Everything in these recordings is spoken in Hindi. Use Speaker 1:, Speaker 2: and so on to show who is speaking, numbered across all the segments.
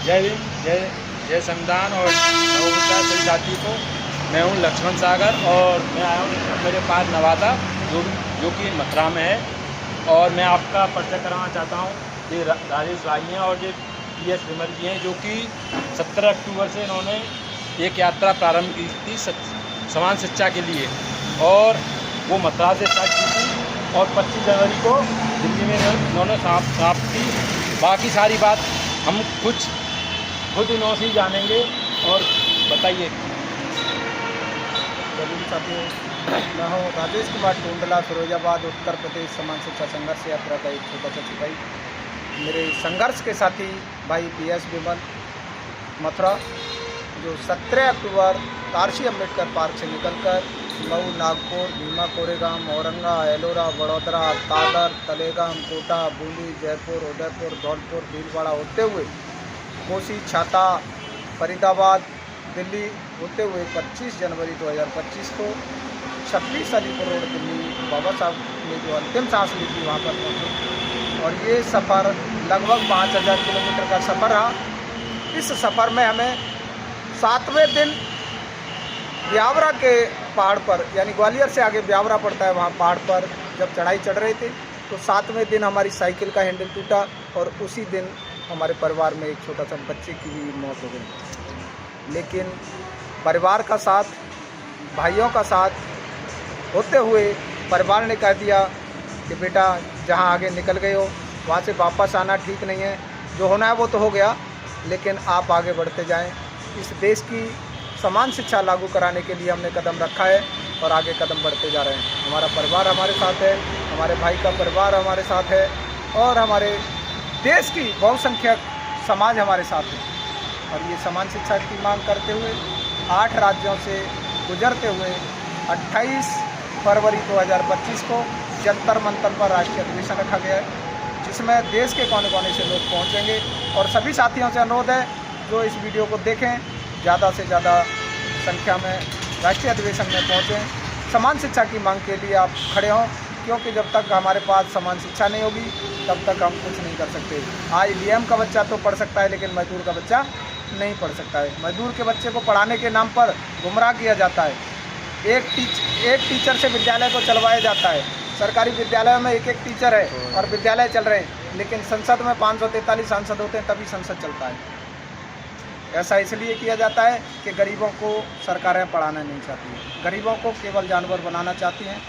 Speaker 1: जय भीम, जय संविधान और नवोदित सभी जाति को। मैं हूँ लक्ष्मण सागर और मैं आया हूँ मेरे पास नवादा जो कि मथुरा में है। और मैं आपका परिचय कराना चाहता हूँ। ये राजेश भाई हैं और ये PS विमल जी हैं, जो कि 17 अक्टूबर से इन्होंने एक यात्रा प्रारंभ की थी समान शिक्षा के लिए, और वो मथुरा से स्टार्ट की थी और 25 जनवरी को दिल्ली में इन्होंने समाप्त की। बाकी सारी बात हम खुद इन्हों से ही जानेंगे। और बताइए।
Speaker 2: जरूर साथियों, मैं हूँ राजेश कुमार टूंडला, फिरोजाबाद, उत्तर प्रदेश समान शिक्षा संघर्ष यात्रा का एक छोटा सा सिपाही। मेरे संघर्ष के साथी भाई PS विमल मथुरा, जो 17 अक्टूबर काशी अम्बेडकर पार्क से निकलकर मऊ, नागपुर, भीमा कोरेगाम, औरंगा, एलोरा, बड़ौदरा, दादर, तलेगाम, कोटा, बूंदी, जयपुर, उदयपुर, धौलपुर, भीलवाड़ा होते हुए कोसी, छाता, फरीदाबाद, दिल्ली होते हुए 25 जनवरी 2025 को 26 अलीपुर रोड दिल्ली बाबा साहब ने जो अंतिम सांस ली थी वहाँ पर पहुँचे। और ये सफ़र लगभग 5000 किलोमीटर का सफ़र रहा। इस सफ़र में हमें 7वें दिन ब्यावरा के पहाड़ पर, यानी ग्वालियर से आगे ब्यावरा पड़ता है, वहाँ पहाड़ पर जब चढ़ाई चढ़ रहे थे तो 7वें दिन हमारी साइकिल का हैंडल टूटा और उसी दिन हमारे परिवार में एक छोटा सा बच्चे की भी मौत हो गई। लेकिन परिवार का साथ, भाइयों का साथ होते हुए परिवार ने कह दिया कि बेटा जहाँ आगे निकल गए हो वहाँ से वापस आना ठीक नहीं है, जो होना है वो तो हो गया, लेकिन आप आगे बढ़ते जाएं। इस देश की समान शिक्षा लागू कराने के लिए हमने कदम रखा है और आगे कदम बढ़ते जा रहे हैं। हमारा परिवार हमारे साथ है, हमारे भाई का परिवार हमारे साथ है और हमारे देश की बहुसंख्यक समाज हमारे साथ है। और ये समान शिक्षा की मांग करते हुए 8 राज्यों से गुजरते हुए 28 फरवरी 2025 को जंतर मंतर पर राष्ट्रीय अधिवेशन रखा गया है, जिसमें देश के कोने कोने से लोग पहुंचेंगे। और सभी साथियों से अनुरोध है जो इस वीडियो को देखें, ज़्यादा से ज़्यादा संख्या में राष्ट्रीय अधिवेशन में पहुँचें। समान शिक्षा की मांग के लिए आप खड़े हों, क्योंकि जब तक हमारे पास समान शिक्षा नहीं होगी तब तक हम कुछ नहीं कर सकते। आज DM का बच्चा तो पढ़ सकता है, लेकिन मजदूर का बच्चा नहीं पढ़ सकता है। मजदूर के बच्चे को पढ़ाने के नाम पर गुमराह किया जाता है। एक टीचर से विद्यालय को चलवाया जाता है। सरकारी विद्यालयों में एक टीचर है और विद्यालय चल रहे हैं, लेकिन संसद में 543 सांसद होते हैं, तभी संसद चलता है। ऐसा इसलिए किया जाता है कि गरीबों को सरकारें पढ़ाना नहीं चाहती, गरीबों को केवल जानवर बनाना चाहती हैं।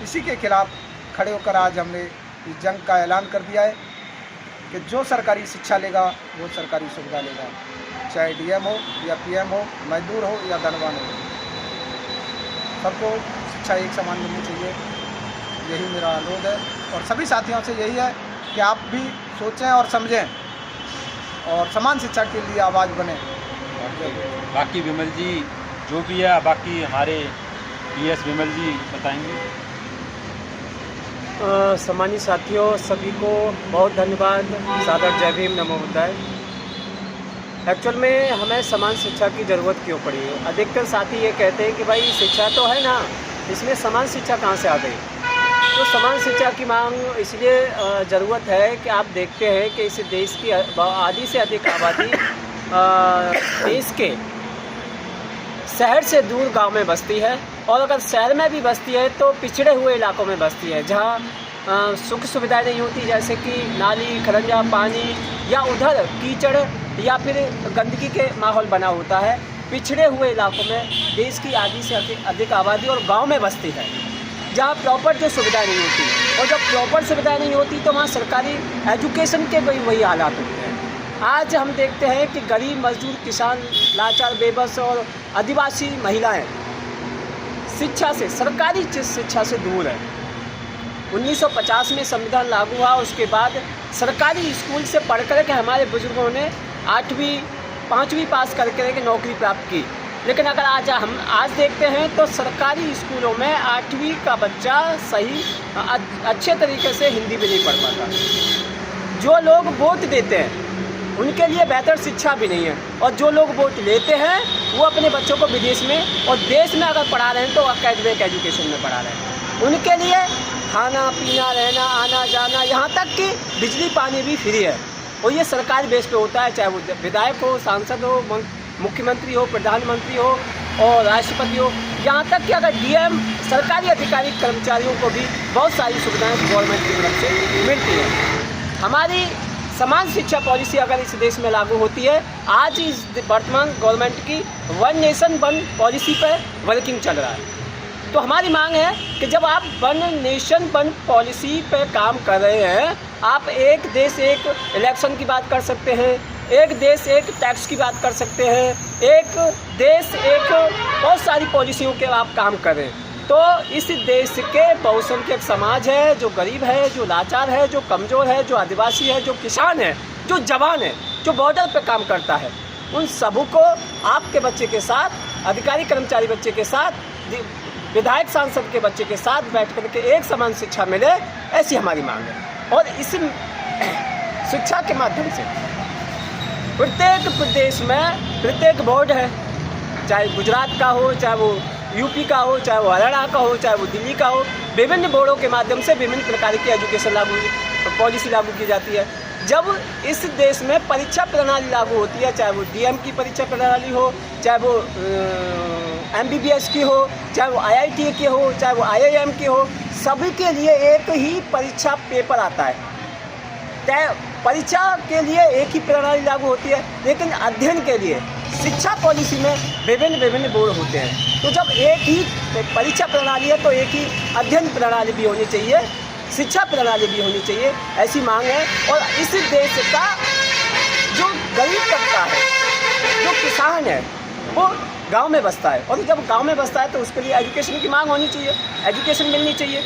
Speaker 2: इसी के खिलाफ खड़े होकर आज हमने इस जंग का ऐलान कर दिया है कि जो सरकारी शिक्षा लेगा वो सरकारी सुविधा लेगा, चाहे DM हो या PM हो, मजदूर हो या धनवान हो, सबको शिक्षा एक समान मिलनी चाहिए। यही मेरा अनुरोध है और सभी साथियों से यही है कि आप भी सोचें और समझें और समान शिक्षा के लिए आवाज़ बने।
Speaker 1: बाकी विमल जी जो भी है, बाकी हमारे PS विमल जी बताएंगे।
Speaker 3: सम्मानित साथियों, सभी को बहुत धन्यवाद, सादर जय भीम, नमो बुद्धाय। एक्चुअल में हमें समान शिक्षा की ज़रूरत क्यों पड़ी है? अधिकतर साथी ये कहते हैं कि भाई शिक्षा तो है ना, इसमें समान शिक्षा कहाँ से आ गई? तो समान शिक्षा की मांग इसलिए ज़रूरत है कि आप देखते हैं कि इस देश की आधी से अधिक आबादी देश के शहर से दूर गांव में बसती है, और अगर शहर में भी बसती है तो पिछड़े हुए इलाकों में बसती है, जहां सुख सुविधाएं नहीं होती, जैसे कि नाली, खरंजा, पानी, या उधर कीचड़ या फिर गंदगी के माहौल बना होता है। पिछड़े हुए इलाकों में देश की आधी से अधिक आबादी और गांव में बसती है, जहाँ प्रॉपर जो सुविधाएं नहीं होती। और जब प्रॉपर सुविधाएं नहीं होती तो वहाँ सरकारी एजुकेशन के भी वही हालात होते हैं। आज हम देखते हैं कि गरीब, मजदूर, किसान, लाचार, बेबस और आदिवासी महिलाएं शिक्षा से, सरकारी शिक्षा से दूर है। 1950 में संविधान लागू हुआ, उसके बाद सरकारी स्कूल से पढ़ कर के हमारे बुजुर्गों ने 8वीं 5वीं पास करके नौकरी प्राप्त की। लेकिन अगर हम आज देखते हैं तो सरकारी स्कूलों में 8वीं का बच्चा सही अच्छे तरीके से हिंदी भी नहीं पढ़ पाता। जो लोग वोट देते हैं उनके लिए बेहतर शिक्षा भी नहीं है, और जो लोग वोट लेते हैं वो अपने बच्चों को विदेश में और देश में अगर पढ़ा रहे हैं तो अकेडमिक एजुकेशन में पढ़ा रहे हैं। उनके लिए खाना पीना, रहना, आना जाना, यहाँ तक कि बिजली पानी भी फ्री है। और ये सरकारी बेस पे होता है, चाहे वो विधायक हो, सांसद हो, मुख्यमंत्री हो, प्रधानमंत्री हो और राष्ट्रपति हो, यहाँ तक कि अगर डीएम, सरकारी अधिकारी कर्मचारियों को भी बहुत सारी सुविधाएं गवर्नमेंट की तरफ से मिलती हैं। हमारी समान शिक्षा पॉलिसी अगर इस देश में लागू होती है, आज इस वर्तमान गवर्नमेंट की वन नेशन वन पॉलिसी पर वर्किंग चल रहा है, तो हमारी मांग है कि जब आप वन नेशन वन पॉलिसी पे काम कर रहे हैं, आप एक देश एक इलेक्शन की बात कर सकते हैं, एक देश एक टैक्स की बात कर सकते हैं, एक देश एक बहुत सारी पॉलिसियों के आप काम कर रहे हैं, तो इस देश के बहुसंख्यक समाज है, जो गरीब है, जो लाचार है, जो कमज़ोर है, जो आदिवासी है, जो किसान है, जो जवान है, जो बॉर्डर पे काम करता है, उन सबों को आपके बच्चे के साथ, अधिकारी कर्मचारी बच्चे के साथ, विधायक सांसद के बच्चे के साथ बैठ कर के एक समान शिक्षा मिले, ऐसी हमारी मांग है। और इस शिक्षा के माध्यम से प्रत्येक प्रदेश में प्रत्येक बोर्ड है, चाहे गुजरात का हो, चाहे वो यूपी का हो, चाहे वो हरियाणा का हो, चाहे वो दिल्ली का हो, विभिन्न बोर्डों के माध्यम से विभिन्न प्रकार की एजुकेशन पॉलिसी लागू की जाती है। जब इस देश में परीक्षा प्रणाली लागू होती है, चाहे वो डीएम की परीक्षा प्रणाली हो, चाहे वो एमबीबीएस की हो, चाहे वो आईआईटी की हो, चाहे वो आईआईएम की हो, सभी के लिए एक ही परीक्षा पेपर आता है। परीक्षा के लिए एक ही प्रणाली लागू होती है, लेकिन अध्ययन के लिए शिक्षा पॉलिसी में विभिन्न बोर्ड होते हैं। तो जब एक ही परीक्षा प्रणाली है तो एक ही अध्ययन प्रणाली भी होनी चाहिए, शिक्षा प्रणाली भी होनी चाहिए, ऐसी मांग है। और इस देश का जो गरीब तबका है, जो किसान है, वो गांव में बसता है, और जब गांव में बसता है तो उसके लिए एजुकेशन की मांग होनी चाहिए, एजुकेशन मिलनी चाहिए।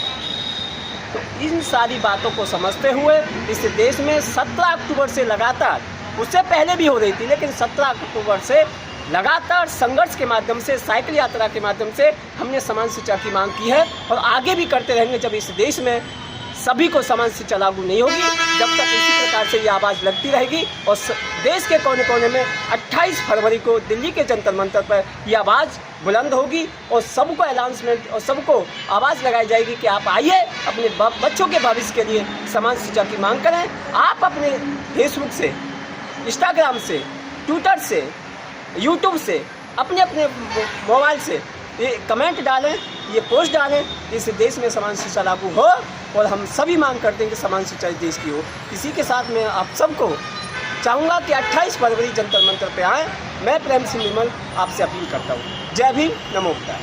Speaker 3: तो इन सारी बातों को समझते हुए इस देश में 17 अक्टूबर से लगातार, उससे पहले भी हो रही थी, लेकिन 17 अक्टूबर से लगातार संघर्ष के माध्यम से, साइकिल यात्रा के माध्यम से हमने समान शिक्षा की मांग की है और आगे भी करते रहेंगे। जब इस देश में सभी को समान शिक्षा लागू नहीं होगी, जब तक इसी प्रकार से ये आवाज़ लगती रहेगी और देश के कोने कोने में 28 फरवरी को दिल्ली के जंतर मंतर पर यह आवाज़ बुलंद होगी और सबको अनाउंसमेंट और सबको आवाज़ लगाई जाएगी कि आप आइए, अपने बच्चों के भविष्य के लिए समान शिक्षा की मांग करें। आप अपने फेसबुक से, इंस्टाग्राम से, ट्विटर से, यूट्यूब से, अपने अपने मोबाइल से ये कमेंट डालें, ये पोस्ट डालें, इस देश में समान शिक्षा लागू हो। और हम सभी मांग करते हैं कि समान शिक्षा इस देश की हो। इसी के साथ मैं आप सबको चाहूँगा कि 28 फरवरी जंतर मंतर पे आएँ। मैं प्रेम सिंह निर्मल आपसे अपील करता हूँ। जय भीम, नमो बुद्धाय।